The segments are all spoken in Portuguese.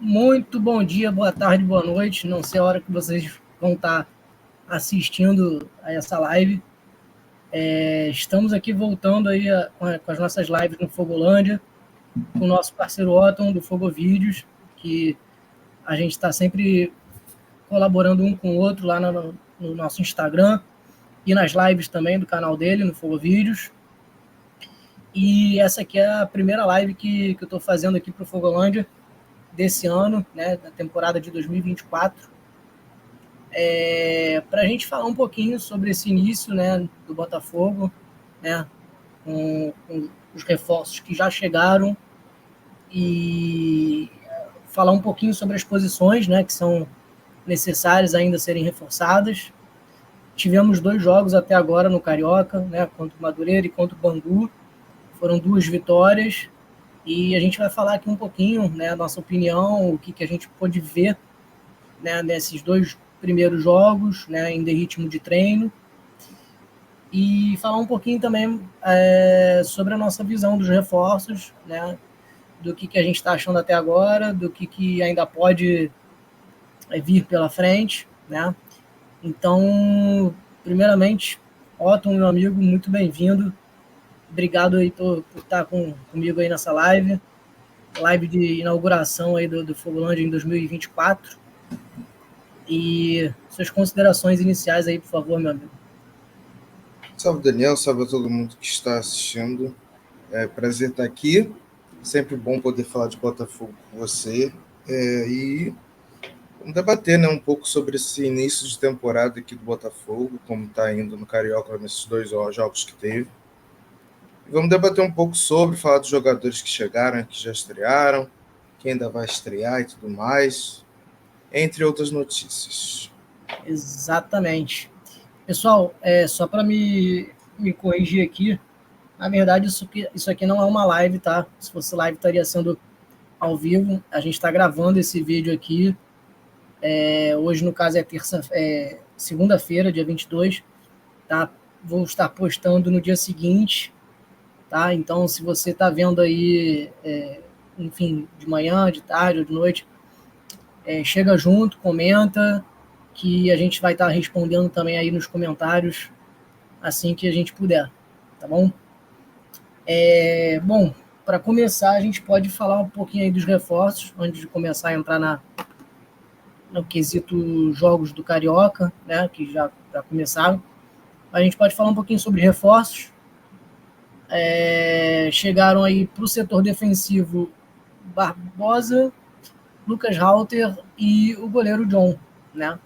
Muito bom dia, boa tarde, boa noite. Não sei a hora que vocês vão estar assistindo a essa live. Estamos aqui voltando aí com as nossas lives no Fogolândia, com o nosso parceiro Otton do Fogo Vídeos, que a gente está sempre colaborando um com o outro lá no nosso Instagram e nas lives também do canal dele, no Fogo Vídeos. E essa aqui é a primeira live que eu estou fazendo aqui para o Fogolândia desse ano, né, da temporada de 2024. Para a gente falar um pouquinho sobre esse início, né, do Botafogo, né, com os reforços que já chegaram e falar um pouquinho sobre as posições, né, que são necessárias ainda serem reforçadas. Tivemos 2 jogos até agora no Carioca, né, contra o Madureira e contra o Bangu. Foram 2 vitórias e a gente vai falar aqui um pouquinho, né, a nossa opinião, o que a gente pôde ver, né, nesses 2 primeiros jogos, né, em ritmo de treino, e falar um pouquinho também sobre a nossa visão dos reforços, né, do que a gente está achando até agora, do que ainda pode vir pela frente, né. Então, primeiramente, Otton, meu amigo, muito bem-vindo. Obrigado aí por estar comigo aí nessa live de inauguração aí do Fogolândia em 2024. E suas considerações iniciais aí, por favor, meu amigo. Salve, Daniel, salve a todo mundo que está assistindo. É prazer estar aqui. Sempre bom poder falar de Botafogo com você. E vamos debater, né, um pouco sobre esse início de temporada aqui do Botafogo, como está indo no Carioca nesses 2 jogos que teve. E vamos debater um pouco sobre, falar dos jogadores que chegaram, que já estrearam, quem ainda vai estrear e tudo mais, entre outras notícias. Exatamente. Pessoal, só para me corrigir aqui, na verdade isso aqui não é uma live, tá? Se fosse live estaria sendo ao vivo. A gente está gravando esse vídeo aqui. Hoje, no caso, segunda-feira, dia 22, tá? Vou estar postando no dia seguinte, tá? Então, se você está vendo aí, enfim, de manhã, de tarde ou de noite, chega junto, comenta, que a gente vai estar respondendo também aí nos comentários assim que a gente puder, tá bom? Bom, para começar, a gente pode falar um pouquinho aí dos reforços, antes de começar a entrar no quesito jogos do Carioca, né, que já começaram. A gente pode falar um pouquinho sobre reforços. Chegaram aí para o setor defensivo Barbosa, Lucas Halter e o goleiro John, né?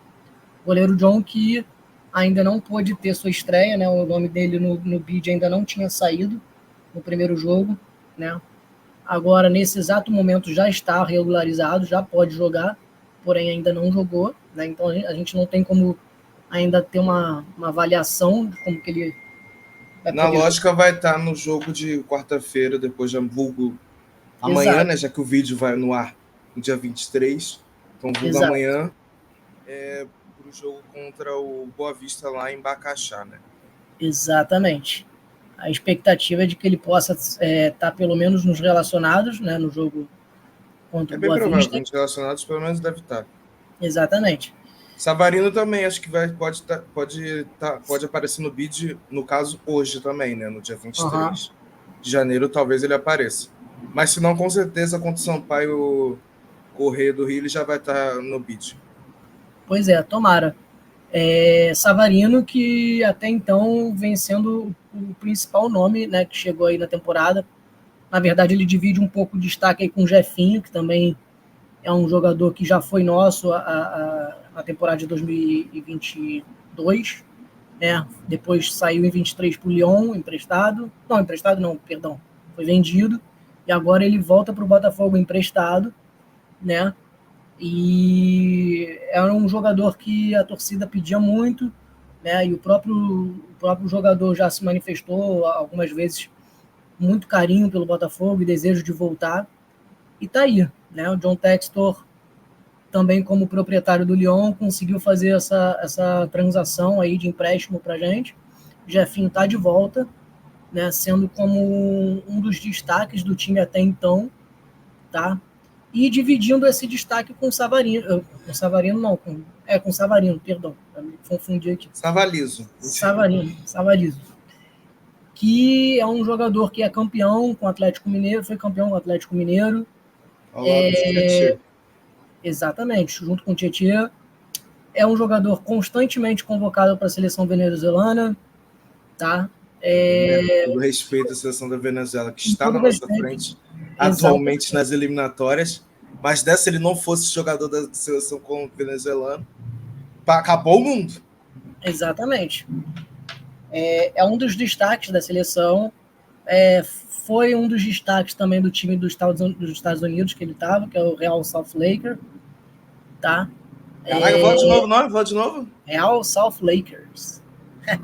O goleiro John que ainda não pôde ter sua estreia, né? O nome dele no bid ainda não tinha saído no primeiro jogo, né? Agora, nesse exato momento, já está regularizado, já pode jogar, porém ainda não jogou, né? Então a gente não tem como ainda ter uma avaliação de como que ele vai Na poder lógica, jogar. vai estar no jogo de quarta-feira, depois de vulgo amanhã, Exato, né? Já que o vídeo vai no ar no dia 23. Então, vulgo exato, amanhã para o jogo contra o Boa Vista lá em Bacaxá, né? exatamente. A expectativa é de que ele possa estar pelo menos nos relacionados, né, no jogo contra É o bem Boa provável, Vista. nos relacionados pelo menos deve estar. Exatamente. Savarino também, acho que pode aparecer no bid, no caso, hoje também, né? No dia Uhum. 23 de janeiro, talvez ele apareça. Mas se não, com certeza, contra o Sampaio Correia do Rio, ele já vai estar no bid. Pois é, tomara. Savarino, que até então vem sendo o principal nome, né, que chegou aí na temporada. Na verdade, ele divide um pouco de destaque aí com o Jefinho, que também é um jogador que já foi nosso a temporada de 2022, né? Depois saiu em 23 para o Lyon, emprestado. Não, emprestado não, perdão. Foi vendido. E agora ele volta para o Botafogo emprestado, né? E era um jogador que a torcida pedia muito, né? E o próprio jogador já se manifestou algumas vezes muito carinho pelo Botafogo e desejo de voltar. E tá aí, né? O John Textor, também como proprietário do Lyon, conseguiu fazer essa transação aí de empréstimo pra gente. O Jefinho tá de volta, né? Sendo como um dos destaques do time até então, tá? e dividindo esse destaque com o Savarino. Com o Savarino, não, com o Savarino, perdão. Me confundi aqui. Savalizo. Savalizo. Que é um jogador que é campeão com o Atlético Mineiro, foi campeão com o Atlético Mineiro. Ao lado do Tietchan. Exatamente, junto com o Tietchan. É um jogador constantemente convocado para a seleção venezuelana, tá? Todo respeito à seleção da Venezuela, que está na nossa frente atualmente nas eliminatórias, mas se ele não fosse jogador da seleção venezuelana, acabou o mundo. Exatamente. É um dos destaques da seleção. Foi um dos destaques também do time dos Estados Unidos que ele estava, que é o Real Salt Lakers, tá? Caraca, vou de novo, não? Vou de novo? Real Salt Lakers.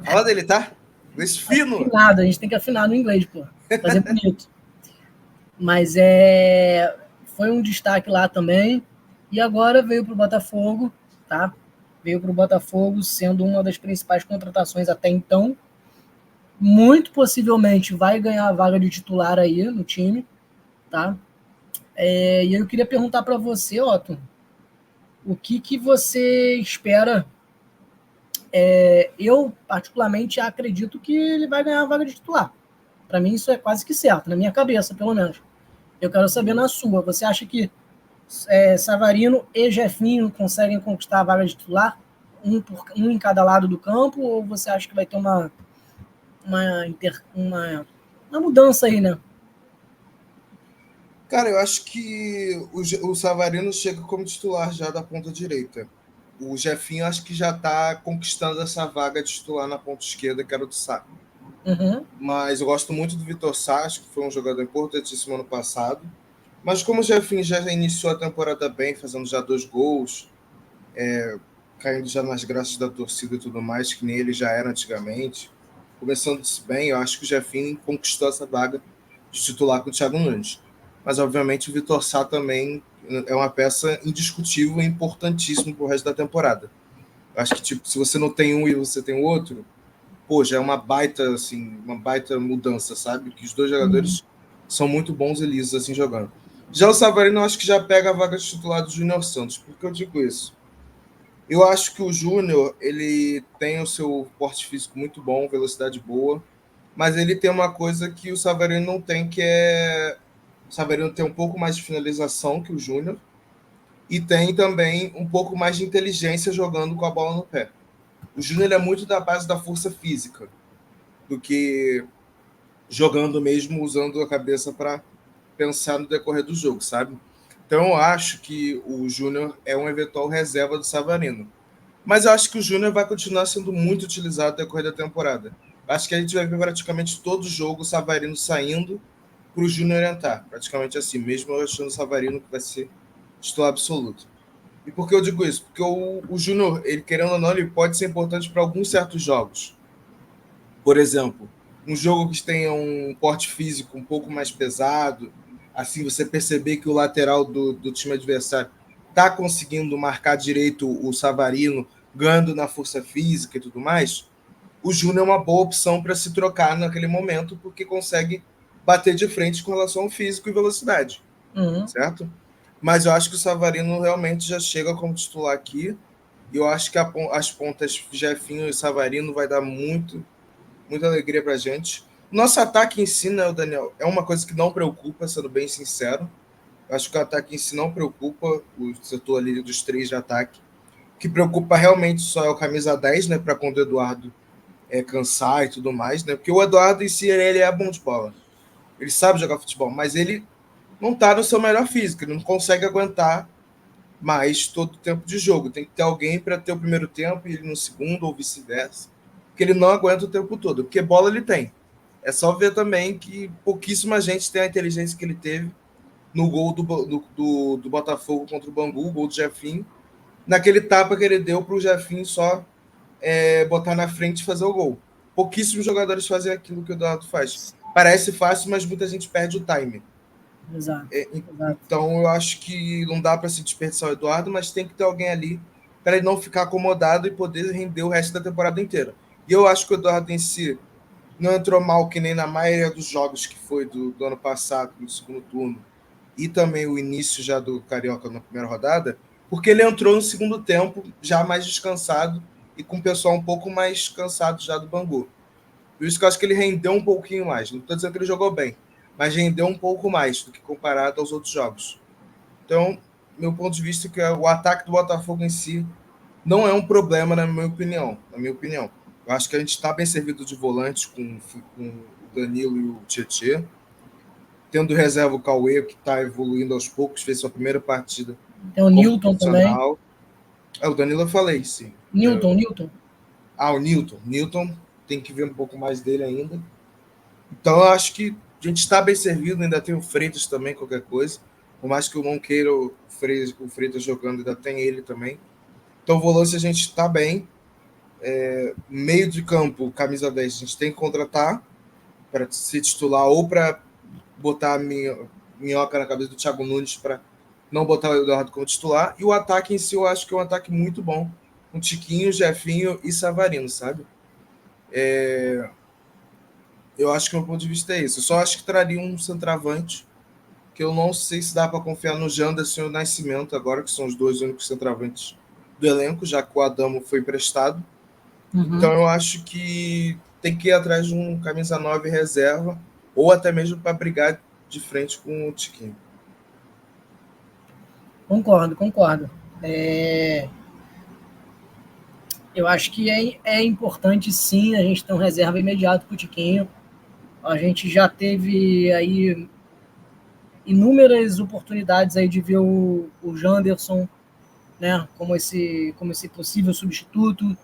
Fala dele, tá? Esse fino. Afinado, a gente tem que afinar no inglês, pô. Fazer bonito. Mas foi um destaque lá também. E agora veio para o Botafogo, tá? Veio para o Botafogo sendo uma das principais contratações até então. Muito possivelmente vai ganhar a vaga de titular aí no time, tá? E eu queria perguntar para você, Otto, o que você espera? Eu, particularmente, acredito que ele vai ganhar a vaga de titular. Para mim, isso é quase que certo, na minha cabeça, pelo menos. Eu quero saber na sua. Você acha que Savarino e Jefinho conseguem conquistar a vaga de titular? Um em cada lado do campo? Ou você acha que vai ter uma mudança aí, né? Cara, eu acho que o Savarino chega como titular já da ponta direita. O Jefinho acho que já está conquistando essa vaga de titular na ponta esquerda, que era o do Sá. Uhum. Mas eu gosto muito do Vitor Sá, acho que foi um jogador importantíssimo ano passado. Mas como o Jefinho já iniciou a temporada bem, fazendo já 2 gols, caindo já nas graças da torcida e tudo mais, que nem ele já era antigamente, começando bem, eu acho que o Jefinho conquistou essa vaga de titular com o Thiago Nunes. Mas, obviamente, o Vitor Sá também é uma peça indiscutível e importantíssima para o resto da temporada. Eu acho que, tipo, se você não tem um e você tem o outro, pô, já é uma baita, assim, uma baita mudança, sabe? Que os dois jogadores são muito bons e lisos, assim, jogando. Já o Savarino, eu acho que já pega a vaga de titular do Júnior Santos. Por que eu digo isso? Eu acho que o Júnior, ele tem o seu porte físico muito bom, velocidade boa, mas ele tem uma coisa que o Savarino não tem, que é... O Savarino tem um pouco mais de finalização que o Júnior e tem também um pouco mais de inteligência jogando com a bola no pé. O Júnior é muito da base da força física do que jogando mesmo, usando a cabeça para pensar no decorrer do jogo, sabe? Então eu acho que o Júnior é um eventual reserva do Savarino. Mas eu acho que o Júnior vai continuar sendo muito utilizado no decorrer da temporada. Acho que a gente vai ver praticamente todo jogo o Savarino saindo para o Júnior entrar. Praticamente assim, mesmo eu achando o Savarino que vai ser titular absoluto. E por que eu digo isso? Porque o Júnior, ele querendo ou não, ele pode ser importante para alguns certos jogos. Por exemplo, um jogo que tenha um porte físico um pouco mais pesado, assim, você perceber que o lateral do time adversário está conseguindo marcar direito o Savarino, ganhando na força física e tudo mais, o Júnior é uma boa opção para se trocar naquele momento, porque consegue bater de frente com relação ao físico e velocidade, certo? Mas eu acho que o Savarino realmente já chega como titular aqui, e eu acho que as pontas Jefinho e Savarino vai dar muita alegria para a gente. Nosso ataque em si, né, Daniel, é uma coisa que não preocupa, sendo bem sincero. Eu acho que o ataque em si não preocupa, o setor ali dos 3 de ataque. O que preocupa realmente só é o camisa 10, né, para quando o Eduardo cansar e tudo mais, né? Porque o Eduardo em si, ele é bom de bola. Ele sabe jogar futebol, mas ele não está no seu melhor físico, ele não consegue aguentar mais todo o tempo de jogo. Tem que ter alguém para ter o primeiro tempo e ele no segundo, ou vice-versa. Porque ele não aguenta o tempo todo. Porque bola ele tem. É só ver também que pouquíssima gente tem a inteligência que ele teve no gol do Botafogo contra o Bangu, o gol do Jefinho, naquele tapa que ele deu para o Jefinho só botar na frente e fazer o gol. Pouquíssimos jogadores fazem aquilo que o Eduardo faz. Parece fácil, mas muita gente perde o time. Exato. Então eu acho que não dá para se desperdiçar o Eduardo, mas tem que ter alguém ali para ele não ficar acomodado e poder render o resto da temporada inteira. E eu acho que o Eduardo em si não entrou mal que nem na maioria dos jogos que foi do ano passado, no segundo turno. e também o início já do Carioca na primeira rodada, porque ele entrou no segundo tempo já mais descansado e com o pessoal um pouco mais cansado já do Bangu. Por isso que eu acho que ele rendeu um pouquinho mais. Não estou dizendo que ele jogou bem, mas rendeu um pouco mais do que comparado aos outros jogos. Então, meu ponto de vista é que o ataque do Botafogo em si não é um problema, na minha opinião. Eu acho que a gente está bem servido de volantes com o Danilo e o Tietê. Tendo reserva o Cauê, que está evoluindo aos poucos, fez sua primeira partida. Tem o Newton também. O Danilo eu falei, sim. Newton. O Newton. Newton tem que ver um pouco mais dele ainda. Então, eu acho que a gente está bem servido. Ainda tem o Freitas também, qualquer coisa. Por mais que eu não queira o Freitas jogando, ainda tem ele também. Então, o volante a gente está bem. Meio de campo, camisa 10, a gente tem que contratar para se titular ou para botar a minhoca na cabeça do Thiago Nunes para não botar o Eduardo como titular. E o ataque em si, eu acho que é um ataque muito bom. Com Tiquinho, Jefinho e Savarino, sabe? Eu acho que o meu ponto de vista é isso. Eu só acho que traria um centroavante, que eu não sei se dá para confiar no Janderson e o Nascimento agora, que são os dois únicos centroavantes do elenco, já que o Adamo foi emprestado. Então eu acho que tem que ir atrás de um camisa 9 reserva, ou até mesmo para brigar de frente com o Tiquinho. Concordo. Eu acho que é importante, sim, a gente ter um reserva imediato para o Tiquinho. A gente já teve aí inúmeras oportunidades aí de ver o Janderson, né, como esse possível substituto,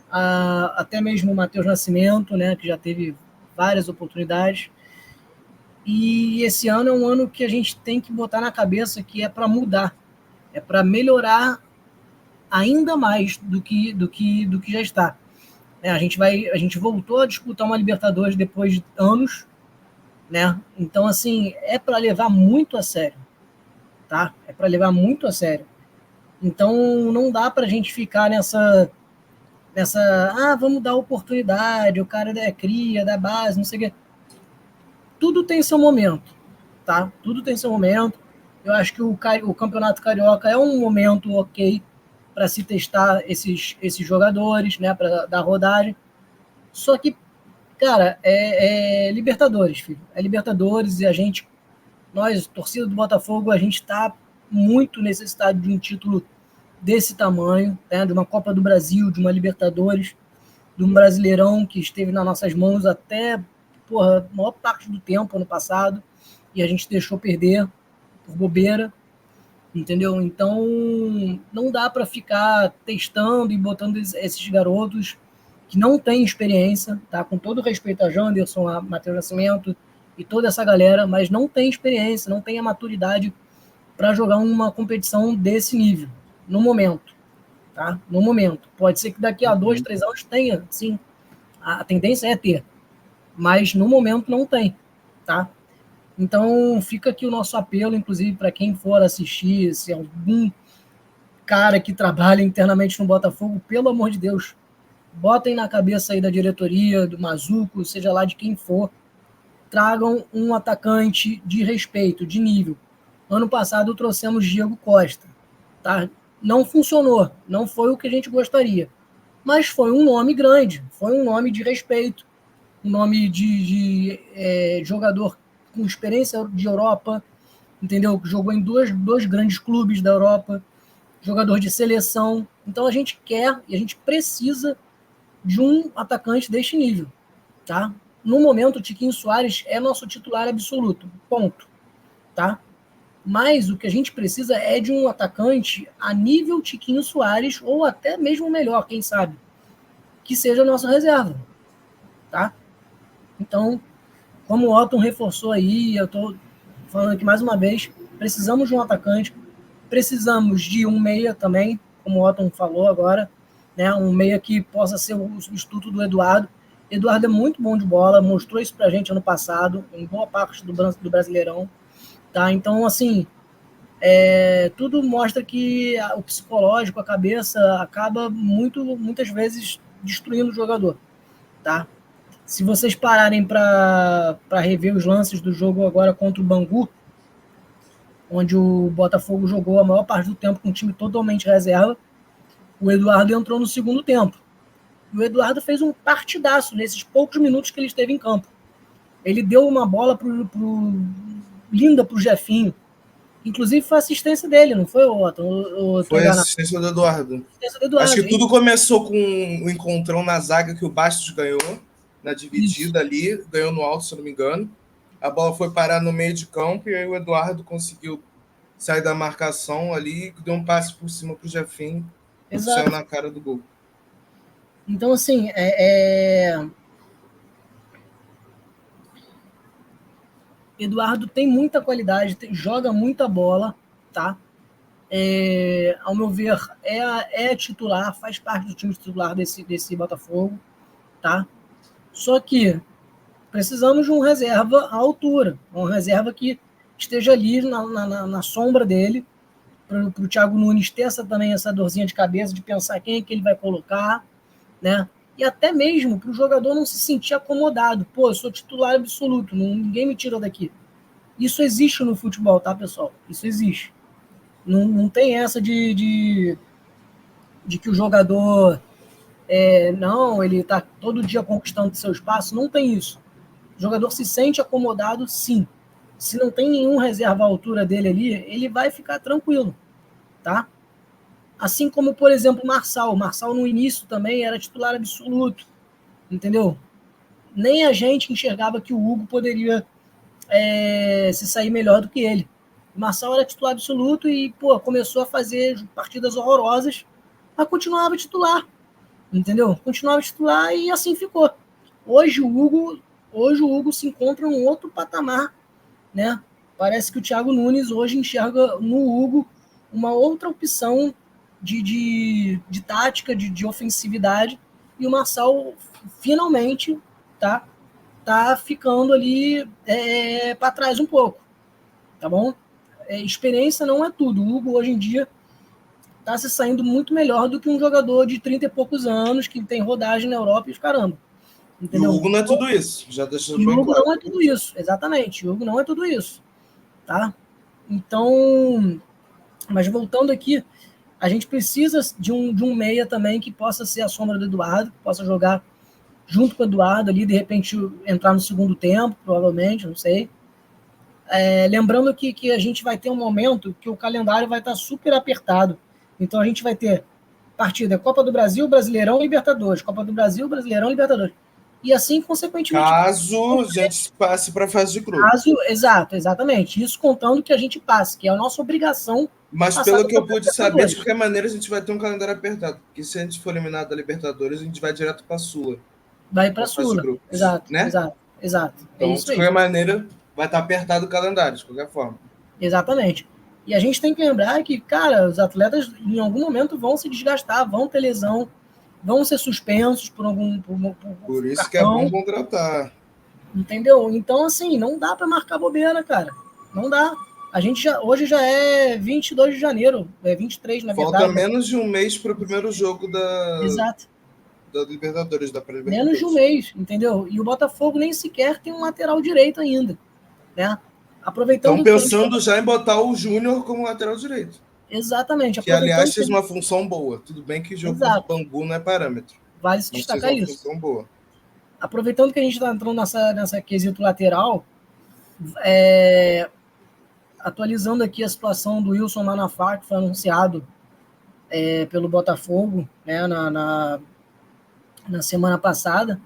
até mesmo o Matheus Nascimento, né, que já teve várias oportunidades. E esse ano é um ano que a gente tem que botar na cabeça que é para mudar, é para melhorar ainda mais do que já está. A gente voltou a disputar uma Libertadores depois de anos, né? Então, assim, é para levar muito a sério, tá? É para levar muito a sério. Então, não dá para a gente ficar nessa, vamos dar oportunidade, o cara é cria, da base, não sei o quê. Tudo tem seu momento, tá? Tudo tem seu momento. Eu acho que o Campeonato Carioca é um momento ok para se testar esses jogadores, né? Para dar rodagem. Só que, cara, é Libertadores, filho. É Libertadores e nós, torcida do Botafogo, a gente está muito necessitado de um título desse tamanho, né? De uma Copa do Brasil, de uma Libertadores, de um Brasileirão que esteve nas nossas mãos até a maior parte do tempo, ano passado, e a gente deixou perder por bobeira, entendeu? Então, não dá para ficar testando e botando esses garotos que não têm experiência, tá? Com todo respeito a Janderson, a Matheus Nascimento e toda essa galera, mas não tem experiência, não tem a maturidade para jogar uma competição desse nível, no momento, tá? No momento. Pode ser que daqui a 2, 3 anos tenha, sim. A tendência é ter, mas no momento não tem, tá? Então fica aqui o nosso apelo, inclusive, para quem for assistir, se algum cara que trabalha internamente no Botafogo, pelo amor de Deus, botem na cabeça aí da diretoria, do Mazuco, seja lá de quem for, tragam um atacante de respeito, de nível. Ano passado trouxemos Diego Costa, tá? Não funcionou, não foi o que a gente gostaria, mas foi um nome grande, foi um nome de respeito, um nome de jogador com experiência de Europa, entendeu? Jogou em dois grandes clubes da Europa, jogador de seleção. Então a gente quer e a gente precisa de um atacante deste nível, tá? No momento, o Tiquinho Soares é nosso titular absoluto, ponto, tá? Mas o que a gente precisa é de um atacante a nível Tiquinho Soares, ou até mesmo melhor, quem sabe, que seja a nossa reserva, tá? Então, como o Otton reforçou aí, eu estou falando aqui mais uma vez, precisamos de um atacante, precisamos de um meia também, como o Otton falou agora, né? Um meia que possa ser o substituto do Eduardo. Eduardo é muito bom de bola, mostrou isso pra gente ano passado, em boa parte do Brasileirão, tá? Então, assim, tudo mostra que o psicológico, a cabeça, acaba muitas vezes destruindo o jogador, tá? Se vocês pararem para rever os lances do jogo agora contra o Bangu, onde o Botafogo jogou a maior parte do tempo com um time totalmente reserva, o Eduardo entrou no segundo tempo. E o Eduardo fez um partidaço nesses poucos minutos que ele esteve em campo. Ele deu uma bola linda pro Jefinho. Inclusive foi assistência dele, não foi, Otton? Foi a assistência do Eduardo. Acho que tudo começou com o encontrão na zaga que o Bastos ganhou, na dividida ali, ganhou no alto, se eu não me engano. A bola foi parar no meio de campo e aí o Eduardo conseguiu sair da marcação ali e deu um passe por cima pro Jefinho. Exato. Saiu na cara do gol. Então, assim, Eduardo tem muita qualidade, joga muita bola, tá? Ao meu ver, é titular, faz parte do time titular desse Botafogo, tá? Só que precisamos de um reserva à altura, uma reserva que esteja ali na sombra dele, para o Thiago Nunes ter essa dorzinha de cabeça de pensar quem é que ele vai colocar, né? E até mesmo para o jogador não se sentir acomodado. Pô, eu sou titular absoluto, ninguém me tira daqui. Isso existe no futebol, tá, pessoal? Isso existe. Não tem essa de que o jogador não, ele está todo dia conquistando seu espaço. Não tem isso. O jogador se sente acomodado, sim. Se não tem nenhum reserva à altura dele ali, ele vai ficar tranquilo, tá? Assim como, por exemplo, o Marçal. O Marçal, no início, também era titular absoluto, entendeu? Nem a gente enxergava que o Hugo poderia se sair melhor do que ele. O Marçal era titular absoluto e, pô, começou a fazer partidas horrorosas, mas continuava titular, entendeu? Continuava titular e assim ficou. Hoje o Hugo se encontra em um outro patamar, né? Parece que o Thiago Nunes hoje enxerga no Hugo uma outra opção de tática, de ofensividade, e o Marçal finalmente tá ficando ali para trás um pouco, tá bom? Experiência não é tudo. O Hugo, hoje em dia, tá se saindo muito melhor do que um jogador de 30 e poucos anos que tem rodagem na Europa e os caramba. Entendeu? E o Hugo não é tudo isso, já deixando bem claro. O Hugo não é tudo isso, exatamente. O Hugo não é tudo isso, tá? Então, mas voltando aqui, a gente precisa de um meia também que possa ser a sombra do Eduardo, que possa jogar junto com o Eduardo ali, de repente entrar no segundo tempo, provavelmente, não sei. Lembrando que a gente vai ter um momento que o calendário vai estar super apertado. Então a gente vai ter partida Copa do Brasil, Brasileirão, Libertadores. Copa do Brasil, Brasileirão, Libertadores. E assim, consequentemente... Caso a gente passe para a fase de grupo. Exatamente. Isso contando que a gente passe, que é a nossa obrigação. Mas pelo que eu pude saber, de qualquer maneira, a gente vai ter um calendário apertado. Porque se a gente for eliminado da Libertadores, a gente vai direto para a Sula. Vai para a Sula. Exato, né? Exato. Então, de qualquer maneira, vai estar apertado o calendário, de qualquer forma. Exatamente. E a gente tem que lembrar que, cara, os atletas em algum momento vão se desgastar, vão ter lesão, vão ser suspensos por algum... Por isso cartão. Que é bom contratar. Entendeu? Então, assim, não dá para marcar bobeira, cara. Não dá. A gente hoje já é 22 de janeiro, 23 na verdade. Falta menos de um mês para o primeiro jogo Exato. Da Libertadores, da pré-Libertadores. Menos de um mês, entendeu? E o Botafogo nem sequer tem um lateral direito ainda, né? Aproveitando. Estão pensando já em botar o Júnior como lateral direito. Exatamente. Que, aliás, fez uma função boa. Tudo bem que o jogo do Bangu não é parâmetro. Vale se destacar isso. Função boa. Aproveitando que a gente está entrando nessa quesito lateral, atualizando aqui a situação do Wilson Manafá, que foi anunciado pelo Botafogo, né, na semana passada.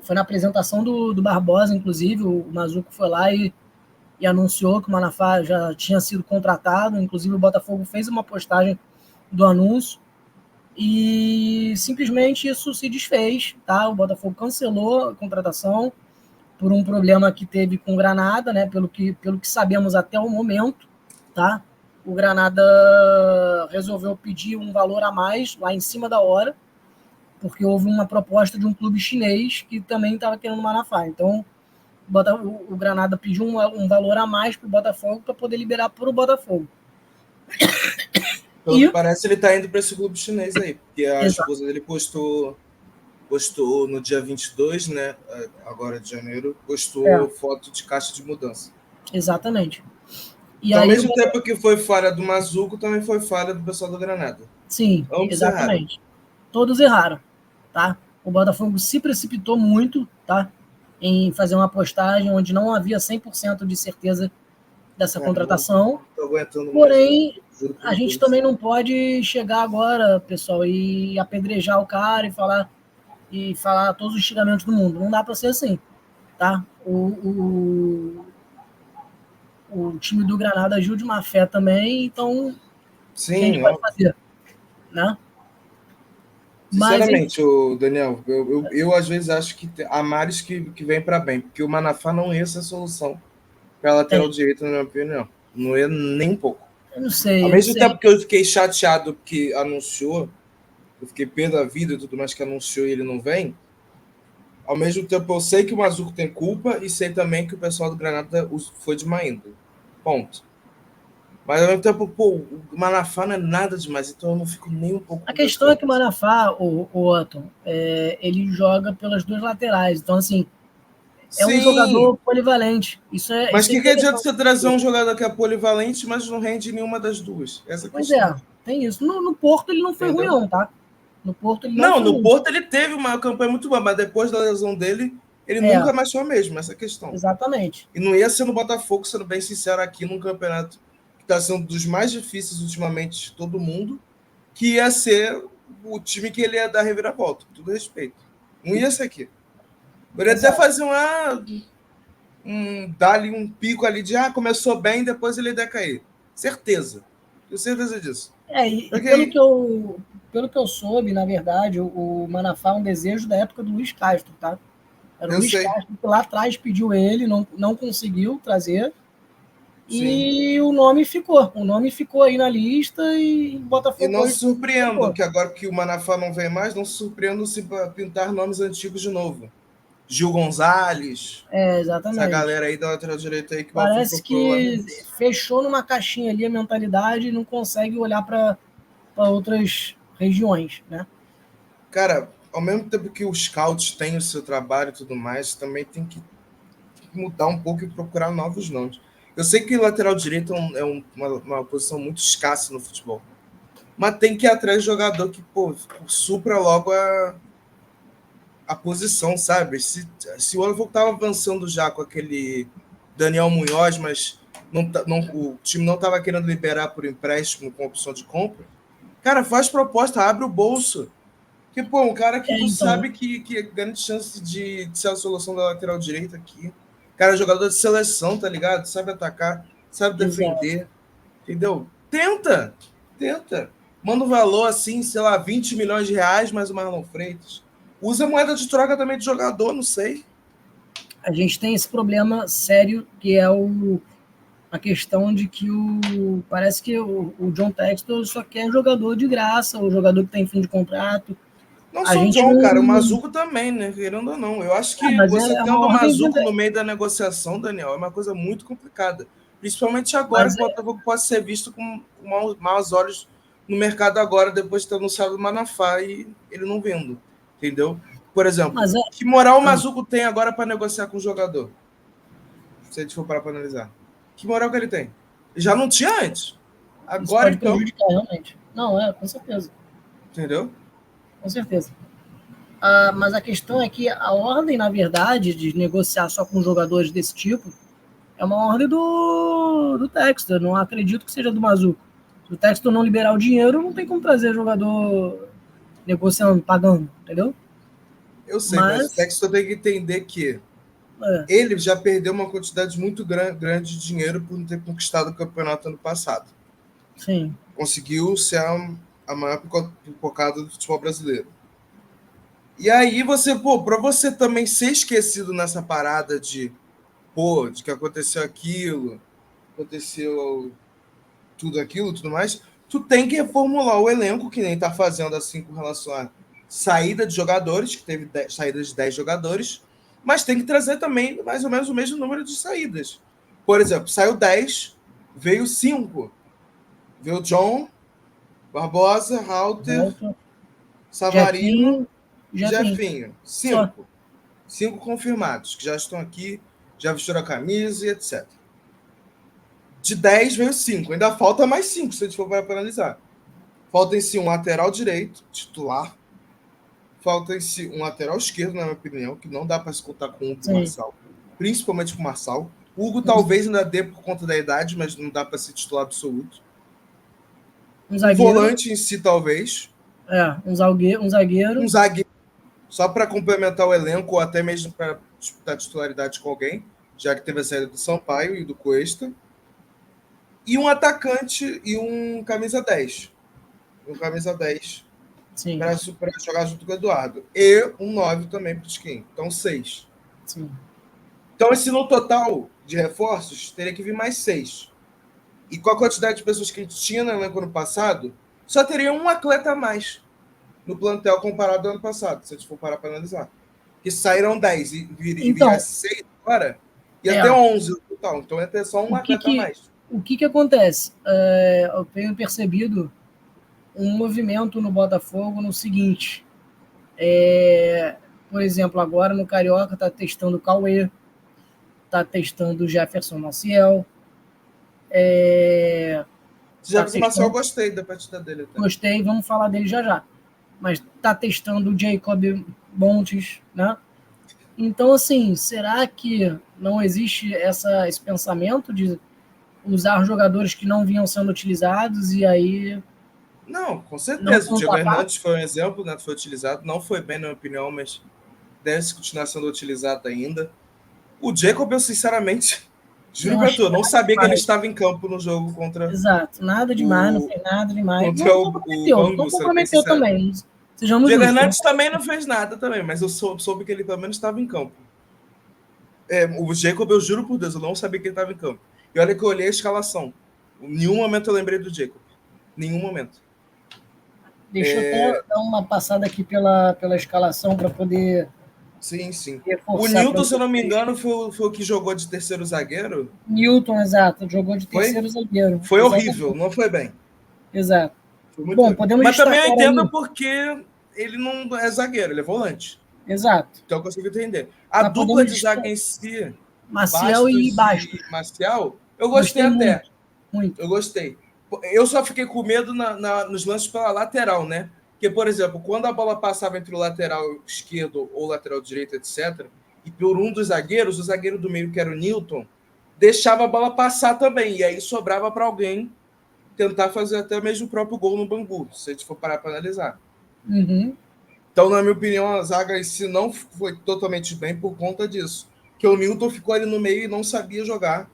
Foi na apresentação do Barbosa, inclusive, o Mazuco foi lá e anunciou que o Manafá já tinha sido contratado. Inclusive, o Botafogo fez uma postagem do anúncio e simplesmente isso se desfez, tá? O Botafogo cancelou a contratação por um problema que teve com o Granada, né? Pelo que sabemos até o momento, tá? O Granada resolveu pedir um valor a mais lá em cima da hora, porque houve uma proposta de um clube chinês que também estava querendo o Manafá. Então, o Granada pediu um valor a mais para o Botafogo para poder liberar para o Botafogo. Pelo que parece, ele está indo para esse clube chinês aí, porque a esposa dele postou no dia 22, né, agora de janeiro, postou foto de caixa de mudança. Exatamente. E Então, ao aí, mesmo tempo que foi falha do Mazuco, também foi falha do pessoal do Granada. sim, Ambos erraram. exatamente. Todos erraram, tá? O Botafogo se precipitou muito, tá? Em fazer uma postagem onde não havia 100% de certeza dessa Cara, não contratação. tô aguentando mais, não. Porém, Juro a por gente Deus. também não pode chegar agora, pessoal, e apedrejar o cara e falar todos os xingamentos do mundo. Não dá para ser assim, tá? O time do Granada agiu de má fé também, então o que a gente Sim, pode ó. fazer, né? Mas, Sinceramente, o Daniel, eu às vezes acho que há males que vem para bem, porque o Manafá não ia ser a solução para a lateral direita, na minha opinião. Não ia nem um pouco. eu não Ao sei, eu não mesmo sei. tempo que eu fiquei chateado porque anunciou, eu fiquei pé da vida e tudo mais que anunciou e ele não vem, ao mesmo tempo eu sei que o Mazuco tem culpa e sei também que o pessoal do Granada foi de má índole. Ponto. Mas ao mesmo tempo, pô, o Manafá não é nada demais, então eu não fico nem um pouco A com dor de questão é que o cabeça. Manafá, o Otton, ele joga pelas duas laterais. Então, assim, é um Sim, jogador polivalente. Isso é, mas isso o é que adianta interessante. você trazer um jogador que é polivalente, mas não rende nenhuma das duas? Essa é a Pois é, questão. tem isso. No Porto ele não foi ruim, Entendeu? não, tá? No Porto ele não Não, foi no ruim. Porto ele teve uma campanha muito boa, mas depois da lesão dele, ele É, nunca mais foi o mesmo, essa é a questão. exatamente. E não ia ser no Botafogo, sendo bem sincero, aqui num campeonato que está sendo dos mais difíceis ultimamente de todo mundo, que ia ser o time que ele ia dar reviravolta, com todo respeito. Não ia ser aqui. Poderia até Exato. fazer dar ali um pico ali de começou bem, depois ele ia decair. Certeza. Tenho certeza disso. E Porque aí, pelo que eu soube, na verdade, o Manafá é um desejo da época do Luiz Castro, tá? Era o eu Luiz sei. Castro que lá atrás pediu ele, não conseguiu trazer. Sim. E o nome ficou. O nome ficou aí na lista e o E Botafogo não hoje se surpreendam colocou. que agora que o Manafá não vem mais, não se surpreendam se pintar nomes antigos de novo. Gil Gonzalez, essa Exatamente. galera aí da lateral direita aí que o Botafogo Parece procurou lá no que início. fechou numa caixinha ali a mentalidade e não consegue olhar para outras regiões, né? Cara, ao mesmo tempo que os scouts têm o seu trabalho e tudo mais, também tem que mudar um pouco e procurar novos nomes. Eu sei que lateral direito uma posição muito escassa no futebol. Mas tem que ir atrás de jogador que, pô, supra logo a posição, sabe? Se o Botafogo estava avançando já com aquele Daniel Munhoz, mas o time não estava querendo liberar por empréstimo com opção de compra, cara, faz proposta, abre o bolso. Que, pô, um cara que tu Então, sabe que é grande chance de ser a solução da lateral direita aqui. Cara, jogador de seleção, tá ligado? Sabe atacar, sabe exato. defender, entendeu? Tenta, tenta. Manda um valor assim, sei lá, 20 milhões de reais mais o Marlon Freitas. Usa moeda de troca também de jogador, não sei. A gente tem esse problema sério que é a questão de que parece que o John Textor só quer jogador de graça, o jogador que tem fim de contrato. Não A só o gente John, cara, o não. Mazuco também, né? Querendo ou não. Eu acho que Mas você é tendo uma o ordem de. Mazuco no meio da negociação, Daniel, é uma coisa muito complicada. Principalmente agora Mas que o Botafogo pode ser visto com maus olhos no mercado agora, depois de ter anunciado o Manafá e ele não vendo. Entendeu? Por exemplo, mas é. que moral o Mazuco tem agora para negociar com o jogador? Se a gente for parar para analisar. Que moral que ele tem? Já não tinha antes. Isso Agora pode então, prejudicar, realmente. Não, com certeza. entendeu? Com certeza. Mas a questão é que a ordem, na verdade, de negociar só com jogadores desse tipo é uma ordem do Textor. Não acredito que seja do Mazuco. Se o Textor não liberar o dinheiro, não tem como trazer jogador negociando, pagando, entendeu? Eu sei, mas o Mas, Textor tem que entender que é, ele já perdeu uma quantidade muito grande de dinheiro por não ter conquistado o campeonato ano passado. sim. Conseguiu ser a maior pipocada do futebol brasileiro. E aí você, pô, para você também ser esquecido nessa parada de que aconteceu aquilo, aconteceu tudo aquilo, tudo mais, tu tem que reformular o elenco, que nem tá fazendo assim com relação à saída de jogadores, que teve saídas de 10 jogadores, mas tem que trazer também mais ou menos o mesmo número de saídas. Por exemplo, saiu 10, veio 5. Veio John, Barbosa, Halter, Volta. Savarino Jefinho, e Jefinho. Jefinho. Só. 5. 5 confirmados, que já estão aqui, já vestiram a camisa e etc. De 10 veio 5. Ainda falta mais 5, se a gente for para analisar. Falta em si um lateral direito, titular. Falta em si um lateral esquerdo, na minha opinião, que não dá para se contar com o Marçal. Principalmente com o Marçal. O Hugo talvez ainda dê por conta da idade, mas não dá para ser titular absoluto. Um volante em si, talvez. Um zagueiro. Um zagueiro. Só para complementar o elenco, ou até mesmo para disputar titularidade com alguém, já que teve a saída do Sampaio e do Cuesta. E um atacante e um camisa 10. Um camisa 10 para jogar junto com o Eduardo. E um 9 também para o Skin. Então, 6. Sim. Então, esse no total de reforços, teria que vir mais 6. E com a quantidade de pessoas que a gente tinha no elenco ano passado, só teria um atleta a mais no plantel comparado ao ano passado, se a gente for parar para analisar. Que saíram 10 e viria 6 agora, ia ter 11 no total. Então, ia ter só um atleta a mais. O que acontece? Eu tenho percebido um movimento no Botafogo no seguinte. Por exemplo, agora no Carioca está testando o Cauê, está testando o Jefferson Maciel. Jefferson Maciel, eu gostei da partida dele. Até. Gostei, vamos falar dele já. Mas está testando o Jacob Montes, né? Então, assim, será que não existe esse pensamento de usar jogadores que não vinham sendo utilizados e aí... Não, com certeza. O Diego Hernandes foi um exemplo, né? Foi utilizado. Não foi bem, na minha opinião, mas deve continuar sendo utilizado ainda. O Jacob, eu sinceramente, juro pra tu, não sabia que ele estava em campo no jogo contra... Exato, nada demais, não fez nada demais. Contra o Bangu, não comprometeu também. O Diego Hernandes também não fez nada também, mas eu soube que ele pelo menos estava em campo. O Jacob, eu juro por Deus, eu não sabia que ele estava em campo. E olha que eu olhei a escalação. Em nenhum momento eu lembrei do Jacob. Nenhum momento. Deixa eu até dar uma passada aqui pela escalação para poder... Sim. O Nilton, se eu não me engano, foi o que jogou de terceiro zagueiro? Nilton, exato. Jogou de terceiro zagueiro. Foi horrível, não foi bem. Exato. Bom, podemos mas também eu entendo porque ele não é zagueiro, ele é volante. Exato. Então eu consigo entender. A dupla de zaga em si, Maciel e Bastos. Maciel, eu gostei até. Muito. Eu gostei. Eu só fiquei com medo nos lances pela lateral, né? Porque, por exemplo, quando a bola passava entre o lateral esquerdo ou lateral direito, etc., e por um dos zagueiros, o zagueiro do meio, que era o Nilton, deixava a bola passar também. E aí sobrava para alguém tentar fazer até mesmo o próprio gol no Bangu, se a gente for parar para analisar. Uhum. Então, na minha opinião, a zaga em si não foi totalmente bem por conta disso. Que o Nilton ficou ali no meio e não sabia jogar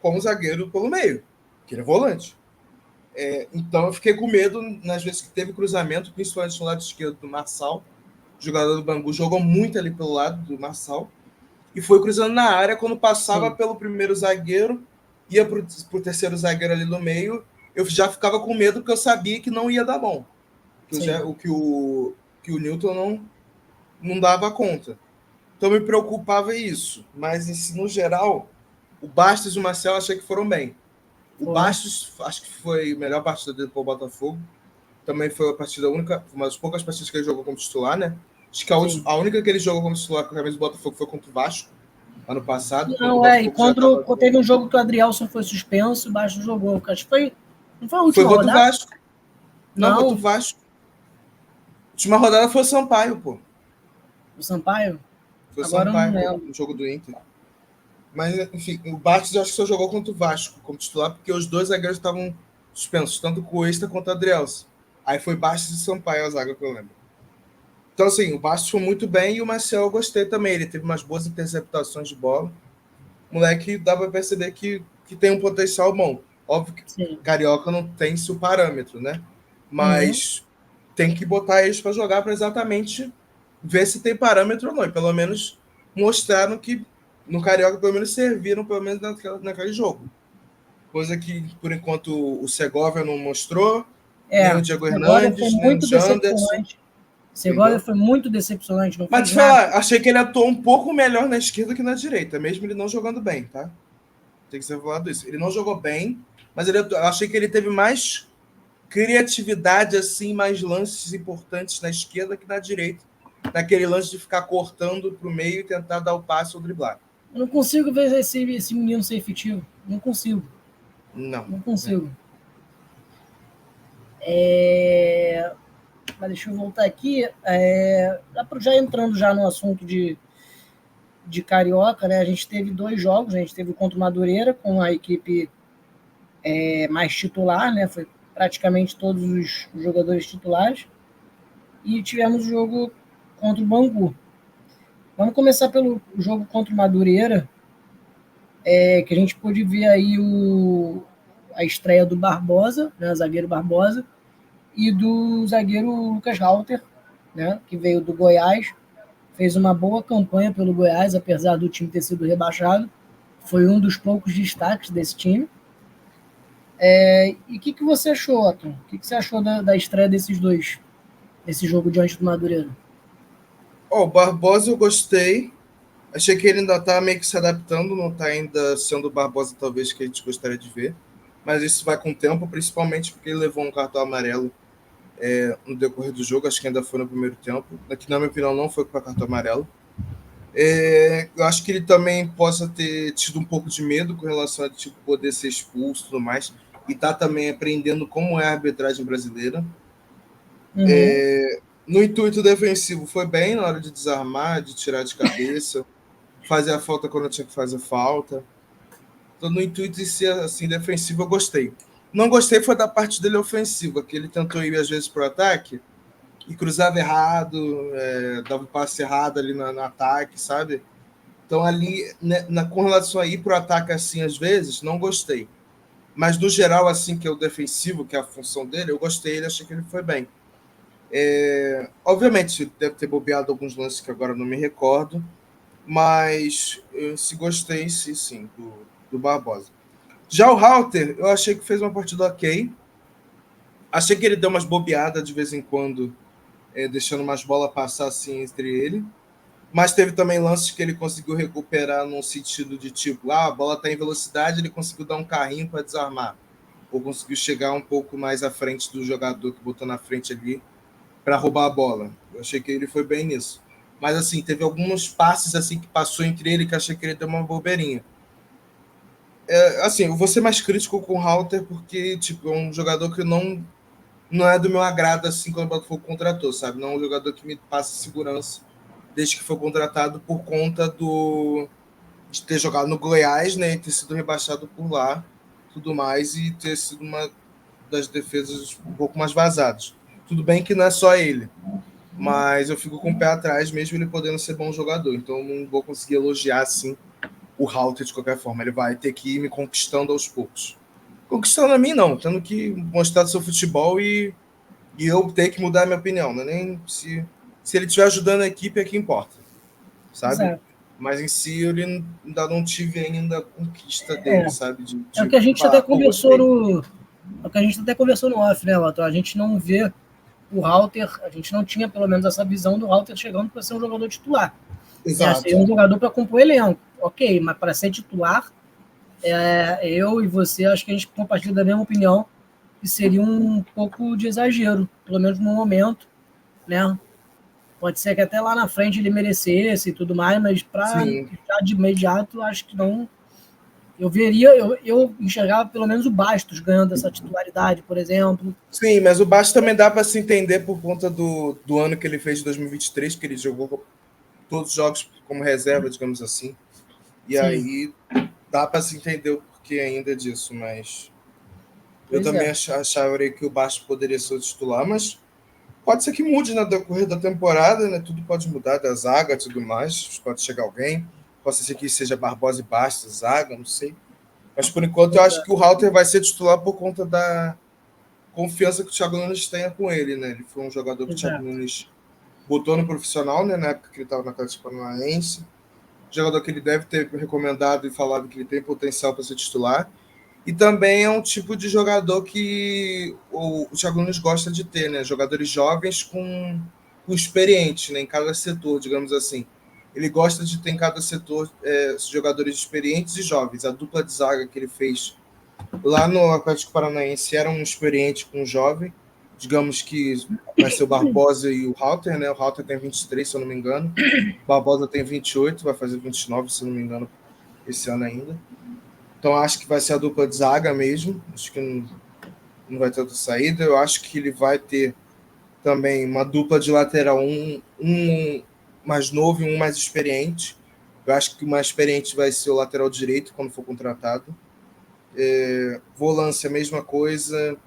como zagueiro pelo meio, que ele é volante. Então, eu fiquei com medo nas vezes que teve cruzamento, principalmente no lado esquerdo do Marçal. O jogador do Bangu jogou muito ali pelo lado do Marçal. E foi cruzando na área quando passava pelo primeiro zagueiro, ia para o terceiro zagueiro ali no meio. Eu já ficava com medo porque eu sabia que não ia dar bom. Que o Nilton não dava conta. Então me preocupava isso. Mas, no geral, o Bastos e o Marcel achei que foram bem. O Bastos, acho que foi a melhor partida dele para o Botafogo. Também foi a partida única, uma das poucas partidas que ele jogou como titular, né? Acho que a única que ele jogou como titular com a camisa do Botafogo foi contra o Vasco, ano passado. Não, e quando teve um jogo que o Adrielson foi suspenso, o Bastos jogou. Acho que foi... Não foi a última rodada? Foi contra o Vasco. Não, contra o Vasco. A última rodada foi o Sampaio, pô. O Sampaio? Foi o Sampaio, no jogo do Inter. Mas, enfim, o Bastos acho que só jogou contra o Vasco como titular, porque os dois zagueiros estavam suspensos, tanto o Cuesta quanto o Adrielson. Aí foi Bastos e Sampaio a zaga que eu lembro. Então, assim, o Bastos foi muito bem e o Marcel eu gostei também. Ele teve umas boas interceptações de bola. O moleque dá para perceber que tem um potencial bom. Óbvio que Carioca não tem esse parâmetro, né? Mas tem que botar eles para jogar para exatamente ver se tem parâmetro ou não. E pelo menos mostraram que no Carioca pelo menos serviram pelo menos naquele jogo. Coisa que, por enquanto, o Segovia não mostrou, nem o Diego Hernandes, nem o Janderson. Segovia foi muito decepcionante. Não Mas, te falar, achei que ele atuou um pouco melhor na esquerda que na direita, mesmo ele não jogando bem, tá? Tem que ser falado isso. Ele não jogou bem, mas eu achei que ele teve mais criatividade, assim, mais lances importantes na esquerda que na direita. Naquele lance de ficar cortando para o meio e tentar dar o passe ou driblar. Eu não consigo ver esse menino ser efetivo. Não consigo. Não consigo. Mas deixa eu voltar aqui. Já entrando já no assunto de Carioca, né? A gente teve 2 jogos. A gente teve contra o Madureira, com a equipe mais titular, né? Foi praticamente todos os jogadores titulares. E tivemos o jogo contra o Bangu. Vamos começar pelo jogo contra o Madureira, que a gente pôde ver aí a estreia do Barbosa, né? Zagueiro Barbosa, e do zagueiro Lucas Halter, né? Que veio do Goiás. Fez uma boa campanha pelo Goiás, apesar do time ter sido rebaixado. Foi um dos poucos destaques desse time. E o que você achou, Otton? O que você achou da estreia desses dois, desse jogo diante do Madureira? O Barbosa eu gostei. Achei que ele ainda está meio que se adaptando, não está ainda sendo o Barbosa talvez que a gente gostaria de ver. Mas isso vai com o tempo, principalmente porque ele levou um cartão amarelo no decorrer do jogo, acho que ainda foi no primeiro tempo. Aqui, na minha opinião, não foi para cartão amarelo. Eu acho que ele também possa ter tido um pouco de medo com relação a poder ser expulso e tudo mais. E está também aprendendo como é a arbitragem brasileira. No intuito defensivo, foi bem na hora de desarmar, de tirar de cabeça, fazer a falta quando tinha que fazer falta. Então, no intuito de ser assim, defensivo, eu gostei. Não gostei foi da parte dele ofensiva, que ele tentou ir às vezes para o ataque e cruzava errado, dava um passe errado ali no ataque, sabe? Então, ali, né, com relação a ir para o ataque assim, às vezes, não gostei. Mas, no geral, assim, que é o defensivo, que é a função dele, eu gostei, achei que ele foi bem. Obviamente, deve ter bobeado alguns lances que agora não me recordo, mas eu se gostei, sim, do Barbosa. Já o Halter, eu achei que fez uma partida ok. Achei que ele deu umas bobeadas de vez em quando, deixando umas bolas passar assim entre ele. Mas teve também lances que ele conseguiu recuperar num sentido de tipo, a bola está em velocidade, ele conseguiu dar um carrinho para desarmar. Ou conseguiu chegar um pouco mais à frente do jogador que botou na frente ali para roubar a bola. Eu achei que ele foi bem nisso. Mas assim, teve alguns passes assim que passou entre ele que achei que ele deu uma bobeirinha. Assim, eu vou ser mais crítico com o Halter porque tipo, é um jogador que não é do meu agrado assim quando o Botafogo contratou, sabe? Não é um jogador que me passa segurança desde que foi contratado por conta de ter jogado no Goiás, né, e ter sido rebaixado por lá, tudo mais, e ter sido uma das defesas um pouco mais vazadas. Tudo bem que não é só ele, mas eu fico com o pé atrás mesmo ele podendo ser bom jogador, então não vou conseguir elogiar assim o Halter de qualquer forma, ele vai ter que ir me conquistando aos poucos. Conquistando a mim não, tendo que mostrar seu futebol e eu ter que mudar a minha opinião, não é nem se ele estiver ajudando a equipe é que importa, sabe? Exato. Mas em si ele ainda não tive ainda a conquista dele, sabe? É o que a gente até conversou gostei. É o que a gente até conversou no off, né, Otto? A gente não vê o Halter, a gente não tinha pelo menos essa visão do Halter chegando para ser um jogador titular. Exato. Ser um jogador para compor elenco. Ok, mas para ser titular, eu e você, acho que a gente compartilha da mesma opinião, que seria um pouco de exagero, pelo menos no momento, né? Pode ser que até lá na frente ele merecesse e tudo mais, mas para já de imediato, acho que não. Eu enxergava pelo menos o Bastos ganhando essa titularidade, por exemplo. Sim, mas o Bastos também dá para se entender por conta do ano que ele fez de 2023, que ele jogou todos os jogos como reserva, digamos assim. E aí dá para se entender o porquê ainda disso, mas eu também achava que o Bastos poderia ser o titular, mas pode ser que mude no decorrer da temporada, né? Tudo pode mudar da zaga e tudo mais. Pode chegar alguém. Pode ser que seja Barbosa e Bastos, zaga, não sei. Mas por enquanto eu acho que o Halter vai ser titular por conta da confiança que o Thiago Nunes tenha com ele, né? Ele foi um jogador que o Thiago Nunes botou no profissional, né? Na época que ele estava na Atlético Paranaense. Jogador que ele deve ter recomendado e falado que ele tem potencial para ser titular. E também é um tipo de jogador que o Thiago Nunes gosta de ter, né? Jogadores jovens com experientes, né? Em cada setor, digamos assim. Ele gosta de ter em cada setor jogadores experientes e jovens. A dupla de zaga que ele fez lá no Atlético Paranaense era um experiente com um jovem. Digamos que vai ser o Barbosa e o Halter, né? O Halter tem 23, se eu não me engano. O Barbosa tem 28, vai fazer 29, se eu não me engano, esse ano ainda. Então, acho que vai ser a dupla de zaga mesmo. Acho que não vai ter outra saída. Eu acho que ele vai ter também uma dupla de lateral, um mais novo e um mais experiente. Eu acho que o mais experiente vai ser o lateral direito quando for contratado. Volância, mesma coisa.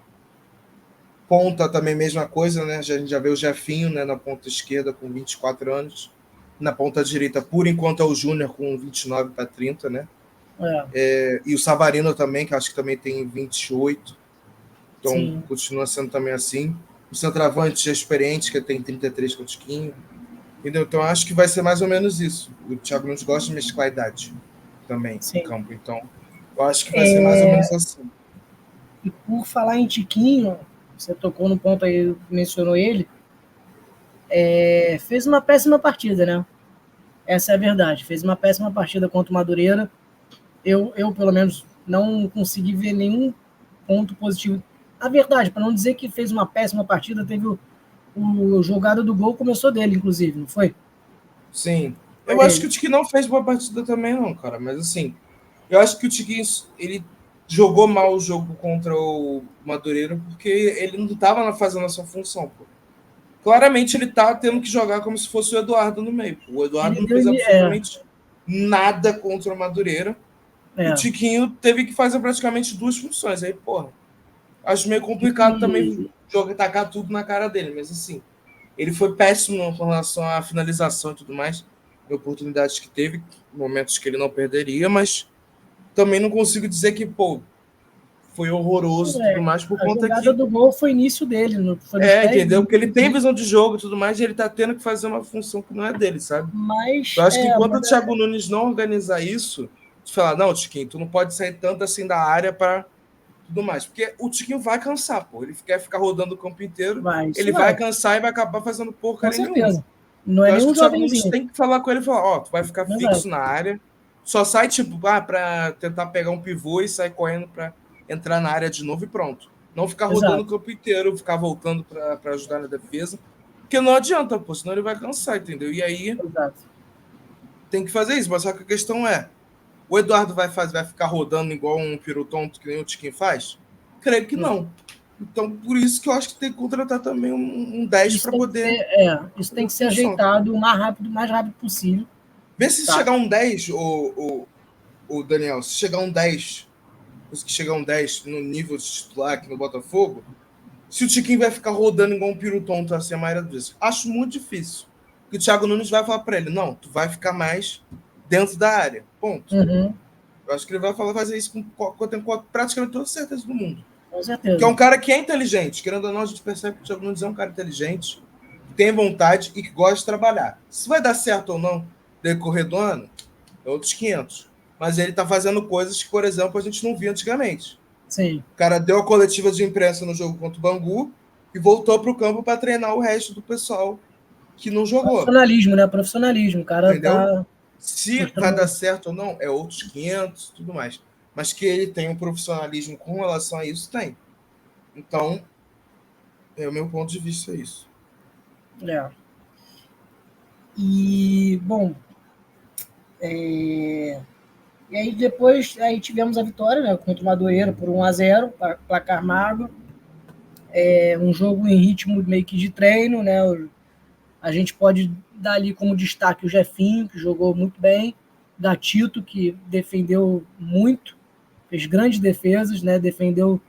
Ponta também, mesma coisa, né? A gente já vê o Jefinho, né, na ponta esquerda com 24 anos. Na ponta direita, por enquanto, é o Júnior com 29 para 30, né? E o Savarino também, que acho que também tem 28. Então, sim, continua sendo também assim. O centroavante é experiente, que tem 33 com o Tiquinho. Entendeu? Então, acho que vai ser mais ou menos isso. O Thiago Nunes gosta de mesclar a idade também em campo. Então, eu acho que vai ser mais ou menos assim. E por falar em Tiquinho, você tocou no ponto aí, mencionou ele, fez uma péssima partida, né? Essa é a verdade. Fez uma péssima partida contra o Madureira. Eu pelo menos, não consegui ver nenhum ponto positivo. A verdade, para não dizer que fez uma péssima partida, teve o jogada do gol começou dele, inclusive, não foi? Sim. Eu acho que o Tiquinho não fez boa partida também, não, cara. Mas assim, eu acho que o Tiquinho, ele jogou mal o jogo contra o Madureira porque ele não estava fazendo a sua função, pô. Claramente ele tá tendo que jogar como se fosse o Eduardo no meio. O Eduardo não fez absolutamente nada contra o Madureira. E o Tiquinho teve que fazer praticamente duas funções. Aí, porra, acho meio complicado também tacar tudo na cara dele. Mas assim, ele foi péssimo com relação à finalização e tudo mais. Oportunidades que teve, momentos que ele não perderia, mas também não consigo dizer que, pô, foi horroroso e tudo mais, por conta que... A jogada do gol foi início dele. Foi nos pés entendeu? Porque ele tem visão de jogo e tudo mais, e ele tá tendo que fazer uma função que não é dele, sabe? Mas, eu acho que enquanto o Thiago Nunes não organizar isso, de falar, não, Tiquinho, tu não pode sair tanto assim da área para tudo mais. Porque o Tiquinho vai cansar, pô. Ele quer ficar rodando o campo inteiro, ele vai cansar e vai acabar fazendo porcaria nenhuma. Não é eu acho nenhum que o Thiago Nunes tem que falar com ele e falar, ó, tu vai ficar fixo na área, só sai, tipo, para tentar pegar um pivô e sair correndo para entrar na área de novo e pronto. Não ficar rodando o campo inteiro, ficar voltando para ajudar na defesa. Porque não adianta, pô, senão ele vai cansar, entendeu? E aí tem que fazer isso. Mas só que a questão é, o Eduardo vai ficar rodando igual um peru tonto que nem o Tiquinho faz? Creio que não. Então, por isso que eu acho que tem que contratar também um 10 para poder... isso tem que ser ajeitado o mais rápido possível. Vê se chegar um 10, o Daniel, se chegar um 10, se chegar um 10 no nível de titular aqui no Botafogo, se o Tiquinho vai ficar rodando igual um peru tonto assim a maioria das vezes. Acho muito difícil. Porque o Thiago Nunes vai falar para ele, não, tu vai ficar mais dentro da área. Ponto. Eu acho que ele vai fazer isso com praticamente toda certeza do mundo. Com certeza. Que é um cara que é inteligente. Querendo ou não, a gente percebe que o Thiago Nunes é um cara inteligente, que tem vontade e que gosta de trabalhar. Se vai dar certo ou não no decorrer do ano, é outros 500. Mas ele está fazendo coisas que, por exemplo, a gente não via antigamente. Sim. O cara deu a coletiva de imprensa no jogo contra o Bangu e voltou para o campo para treinar o resto do pessoal que não jogou. Profissionalismo, né? Profissionalismo. O cara entendeu? Tá... Se vai dar certo ou não, é outros 500 e tudo mais. Mas que ele tem um profissionalismo com relação a isso, tem. Então, o meu ponto de vista é isso. E, bom, e aí depois tivemos a vitória, né, contra o Madureira por 1-0, placar magro. Um jogo em ritmo meio que de treino, né? A gente pode dar ali como destaque o Jefinho, que jogou muito bem, Gatito, que defendeu muito, fez grandes defesas, né? Defendeu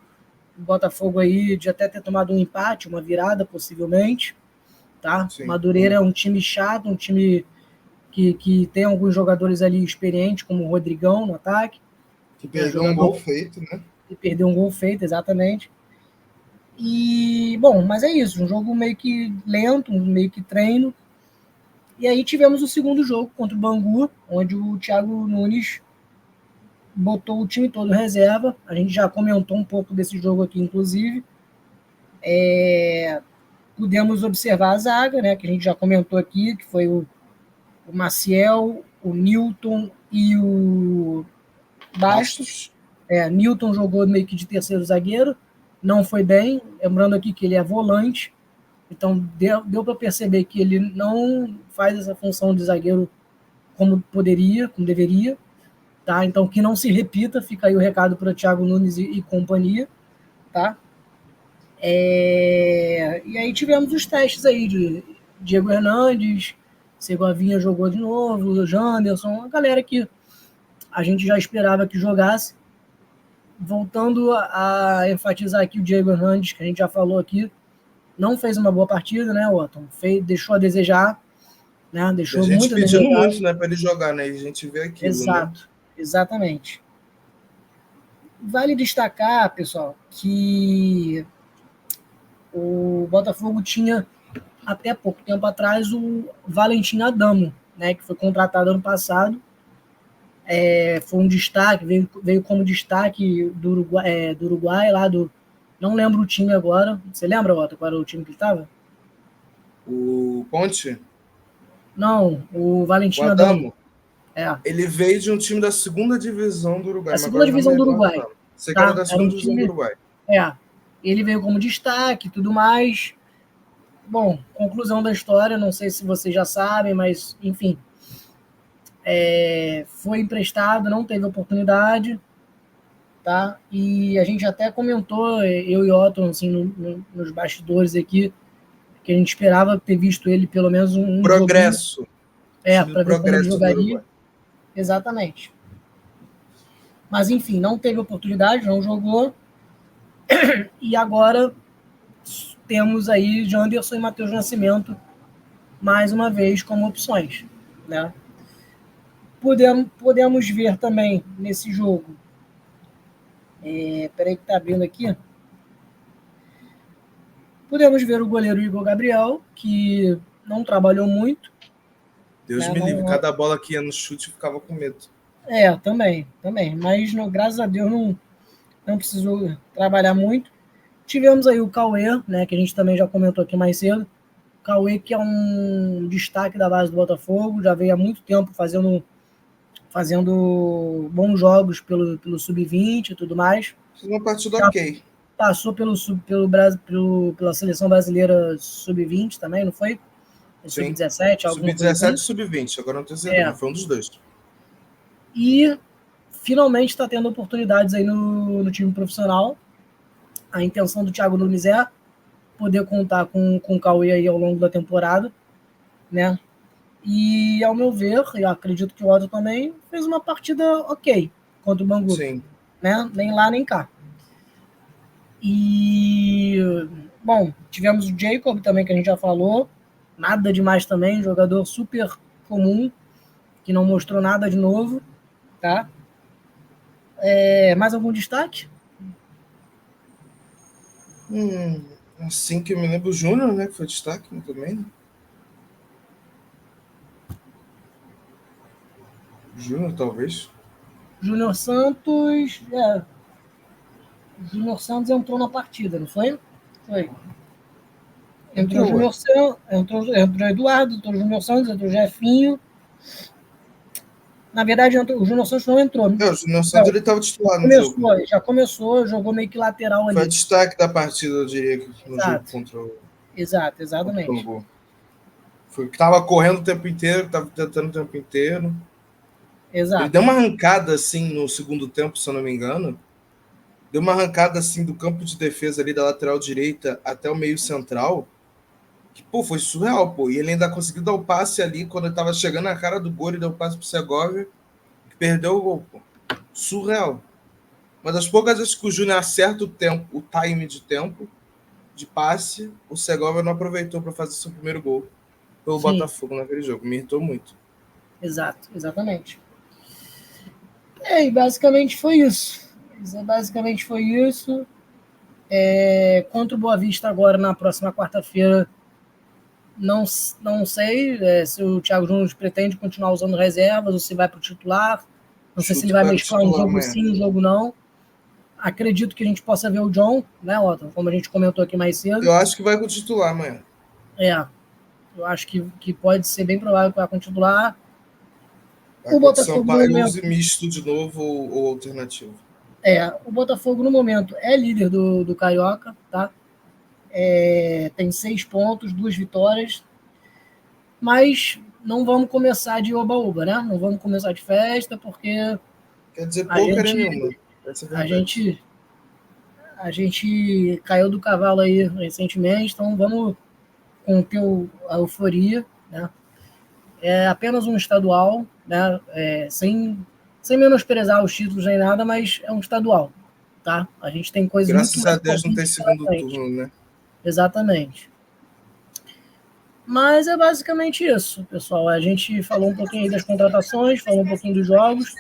o Botafogo aí de até ter tomado um empate, uma virada possivelmente, tá? Sim. Madureira é um time chato, um time que tem alguns jogadores ali experientes, como o Rodrigão no ataque. Que perdeu um gol feito, né? Que perdeu um gol feito, exatamente. E, bom, mas é isso, um jogo meio que lento, meio que treino. E aí tivemos o segundo jogo contra o Bangu, onde o Thiago Nunes botou o time todo reserva. A gente já comentou um pouco desse jogo aqui, inclusive. Pudemos observar a zaga, né, que a gente já comentou aqui, que foi o Maciel, o Newton e o Bastos. Newton jogou meio que de terceiro zagueiro, não foi bem, lembrando aqui que ele é volante, então deu para perceber que ele não faz essa função de zagueiro como poderia, como deveria. tá? Então, que não se repita, fica aí o recado para o Thiago Nunes e companhia, tá? E aí tivemos os testes aí de Diego Hernandes, Segovinha jogou de novo, o Janderson, a galera que a gente já esperava que jogasse. Voltando a enfatizar aqui o Diego Hernandes, que a gente já falou aqui, não fez uma boa partida, né, Otton? Deixou a desejar, né? E a Deixou gente muito a pedindo desejar. muito, né, para ele jogar, né? E a gente vê aquilo, né? Exato, exatamente. Vale destacar, pessoal, que o Botafogo tinha, até pouco tempo atrás, o Valentim Adamo, né, que foi contratado ano passado. Foi um destaque, veio como destaque do Uruguai, lá do. Não lembro o time agora. Você lembra, Otto, qual era o time que ele estava? O Ponte? Não, o O Valentim Adamo. Adamo? Ele veio de um time da segunda divisão do Uruguai, A mas segunda agora não me divisão do recordo o Uruguai. nome. Sei que era Tá? da Era segunda um divisão do time. Uruguai. Ele veio como destaque e tudo mais. Bom, conclusão da história, não sei se vocês já sabem, mas, enfim. Foi emprestado, não teve oportunidade, tá? E a gente até comentou, eu e Otton, assim, nos bastidores aqui, que a gente esperava ter visto ele pelo menos um Progresso. joguinho, para ver como ele Progresso do jogaria. Uruguai. Exatamente. Mas, enfim, não teve oportunidade, não jogou. E agora temos aí Janderson e Matheus Nascimento mais uma vez como opções, né? Podemos ver também nesse jogo. Peraí que tá abrindo aqui. Podemos ver o goleiro Igor Gabriel, que não trabalhou muito. Deus Né? me livre, cada bola que ia no chute eu ficava com medo. Também. Mas graças a Deus não precisou trabalhar muito. Tivemos aí o Cauê, né, que a gente também já comentou aqui mais cedo. Cauê, que é um destaque da base do Botafogo, já veio há muito tempo fazendo bons jogos pelo Sub-20 e tudo mais. Fiz uma partida Já ok. passou pela seleção brasileira Sub-20 também, não foi? Sub-17, alguma coisa Sub-17 assim. e Sub-20, agora não tenho certeza, mas foi um dos dois. E finalmente está tendo oportunidades aí no time profissional. A intenção do Thiago Nunes é poder contar com o Cauê aí ao longo da temporada, né? E, ao meu ver, eu acredito que o Otto também fez uma partida ok contra o Bangu. Sim. Né? Nem lá, nem cá. E, bom, tivemos o Jacob também, que a gente já falou. Nada demais também, jogador super comum, que não mostrou nada de novo, tá? Mais algum destaque? Assim que eu me lembro, o Júnior, né, que foi destaque também, né? Júnior, talvez. Júnior Santos. Júnior Santos entrou na partida, não foi? Foi. Entrou Júnior Santos, entrou Eduardo, entrou Júnior Santos, entrou Jefinho. Na verdade, o Júnior Santos não entrou. O Júnior Santos ele estava titular no jogo. Já começou, jogou meio que lateral ali. Foi o destaque da partida, eu diria, no jogo contra o. Exatamente. Contra o Bangu. Foi que estava correndo o tempo inteiro, estava tentando o tempo inteiro. Exato. Ele deu uma arrancada assim no segundo tempo, se eu não me engano. Deu uma arrancada assim do campo de defesa ali da lateral direita até o meio central. Que, pô, foi surreal, pô. E ele ainda conseguiu dar o passe ali quando ele tava chegando na cara do gol, ele deu o passe pro Segovia, que perdeu o gol, pô. Surreal. Uma das poucas vezes que o Júnior acerta o tempo, o time de tempo de passe, o Segovia não aproveitou para fazer seu primeiro gol pelo Botafogo naquele jogo. Me irritou muito. Exatamente. E basicamente foi isso. Contra o Boa Vista agora, na próxima quarta-feira, não sei se o Thiago Nunes pretende continuar usando reservas ou se vai para o titular. Não sei se ele vai mesclar um jogo sim, um jogo não. Acredito que a gente possa ver o John, né, Otton? Como a gente comentou aqui mais cedo. Eu acho que vai com o titular amanhã. Eu acho que pode ser bem provável que vai com o titular. O Botafogo no momento use misto de novo ou alternativo. O Botafogo no momento é líder do Carioca, tá? Tem 6 pontos, 2 vitórias. Mas não vamos começar de oba-oba, né? Não vamos começar de festa, porque Quer dizer, porcaria nenhuma. A gente caiu do cavalo aí recentemente, então vamos conter a euforia, né? É apenas um estadual, né? Sem menosprezar os títulos nem nada, mas é um estadual, tá? A gente tem coisas Graças muito mais a Deus não tem importantes segundo pela frente. turno, né? Exatamente. Mas é basicamente isso, pessoal. A gente falou um pouquinho aí das contratações, falou um pouquinho dos jogos,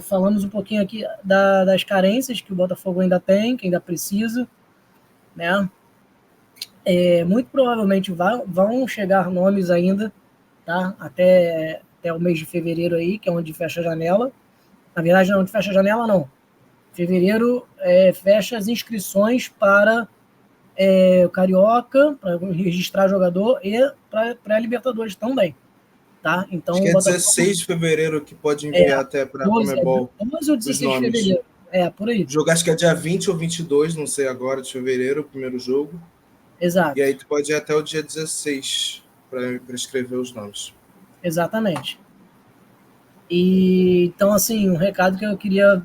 falamos um pouquinho aqui das carências que o Botafogo ainda tem, que ainda precisa, né? Muito provavelmente vão chegar nomes ainda, tá? Até o mês de fevereiro aí, que é onde fecha a janela. Na verdade, não, onde fecha a janela, não. Fevereiro fecha as inscrições para o Carioca, para registrar jogador e para a Libertadores também. Tá? Então, acho que é 16 de fevereiro que pode enviar até para a Comebol 12 ou 16 os nomes. de fevereiro. Por aí. O jogo acho que é dia 20 ou 22, não sei agora, de fevereiro, o primeiro jogo. Exato. E aí tu pode ir até o dia 16 para escrever os nomes. Exatamente. E então, assim, um recado que eu queria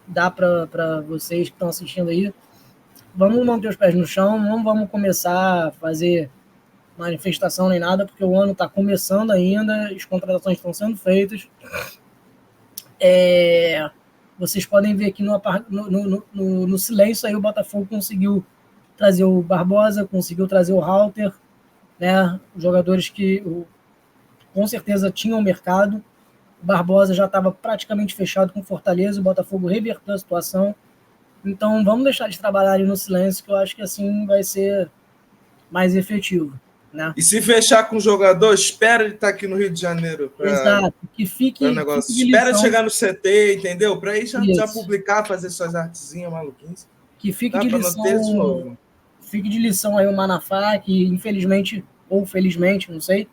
dar para vocês que estão assistindo aí, vamos manter os pés no chão, não vamos começar a fazer manifestação nem nada, porque o ano está começando ainda, as contratações estão sendo feitas. Vocês podem ver aqui no silêncio aí o Botafogo conseguiu trazer o Barbosa, conseguiu trazer o Halter, né? Jogadores que com certeza tinham mercado. O Barbosa já estava praticamente fechado com Fortaleza, o Botafogo reverteu a situação. Então vamos deixar de trabalhar ali no silêncio, que eu acho que assim vai ser mais efetivo. Né? E se fechar com o jogador, espera ele estar aqui no Rio de Janeiro. Exato, que fique espera chegar no CT, entendeu? Para aí já publicar, fazer suas artezinhas maluquinhas. Que fique de lição. Fique de lição aí o Manafá, que infelizmente, ou felizmente, não sei,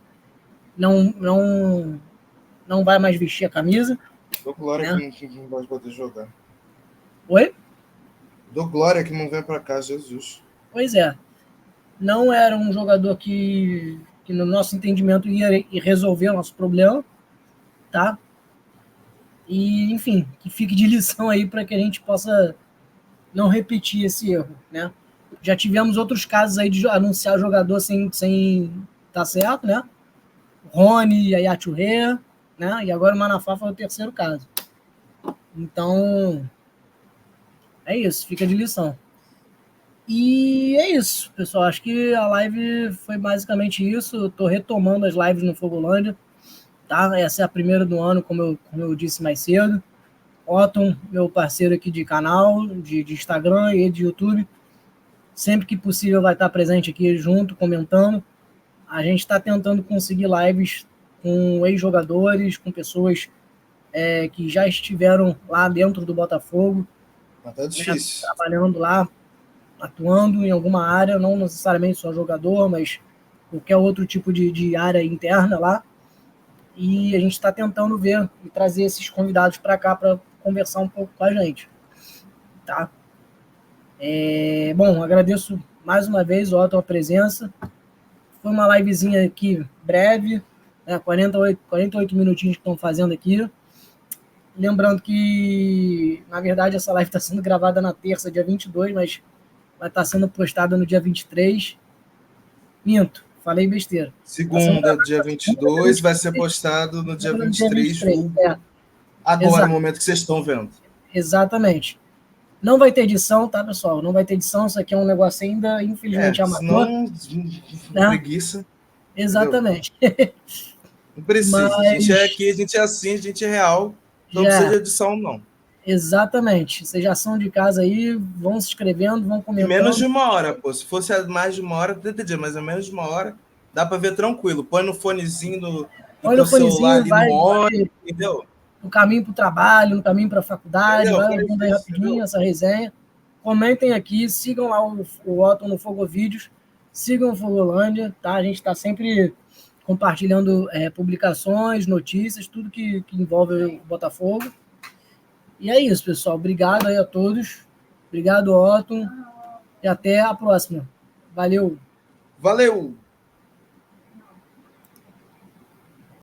não vai mais vestir a camisa. Dou glória que não vai poder jogar. Oi? Dou glória que não vem para cá, Jesus. Pois é. Não era um jogador que no nosso entendimento ia resolver o nosso problema, tá? E, enfim, que fique de lição aí para que a gente possa não repetir esse erro, né? Já tivemos outros casos aí de anunciar jogador sem tá certo, né? Rony, Ayachurê, né? E agora o Manafá foi o terceiro caso. Então, é isso, fica de lição. E é isso, pessoal. Acho que a live foi basicamente isso. Eu tô retomando as lives no Fogolândia, tá? Essa é a primeira do ano, como eu disse mais cedo. Otton, meu parceiro aqui de canal, de Instagram e de YouTube, sempre que possível vai estar presente aqui junto, comentando. A gente está tentando conseguir lives com ex-jogadores, com pessoas que já estiveram lá dentro do Botafogo, tá difícil. Né, trabalhando lá, atuando em alguma área, não necessariamente só jogador, mas qualquer outro tipo de área interna lá. E a gente está tentando ver e trazer esses convidados para cá para conversar um pouco com a gente. Tá? Bom, agradeço mais uma vez, Otton, a presença. Foi uma livezinha aqui breve, né, 48 minutinhos que estão fazendo aqui. Lembrando que, na verdade, essa live está sendo gravada na terça, dia 22, mas vai estar sendo postada no dia 23. Minto, falei besteira. Segunda, dia 22, vai ser postado no dia 23. Agora, no momento que vocês estão vendo. Exatamente. Não vai ter edição, tá, pessoal? Não vai ter edição, isso aqui é um negócio ainda, infelizmente, amador. Senão, preguiça. Exatamente. Não precisa. Mas... A gente é aqui, a gente é assim, a gente é real. Não precisa de edição, não. Exatamente. Vocês já são de casa aí, vão se inscrevendo, vão comentando. E menos de uma hora, pô. Se fosse mais de uma hora, entendi, mas é menos de uma hora, dá para ver tranquilo. Põe no fonezinho no teu celular ali no ônibus, entendeu? No caminho para o trabalho, no caminho para a faculdade, vai ouvindo aí rapidinho essa resenha. Comentem aqui, sigam lá o Otton no Fogovídeos, sigam o Fogolândia, tá? A gente está sempre compartilhando publicações, notícias, tudo que envolve o Botafogo. E é isso, pessoal. Obrigado aí a todos. Obrigado, Otton. E até a próxima. Valeu. Valeu!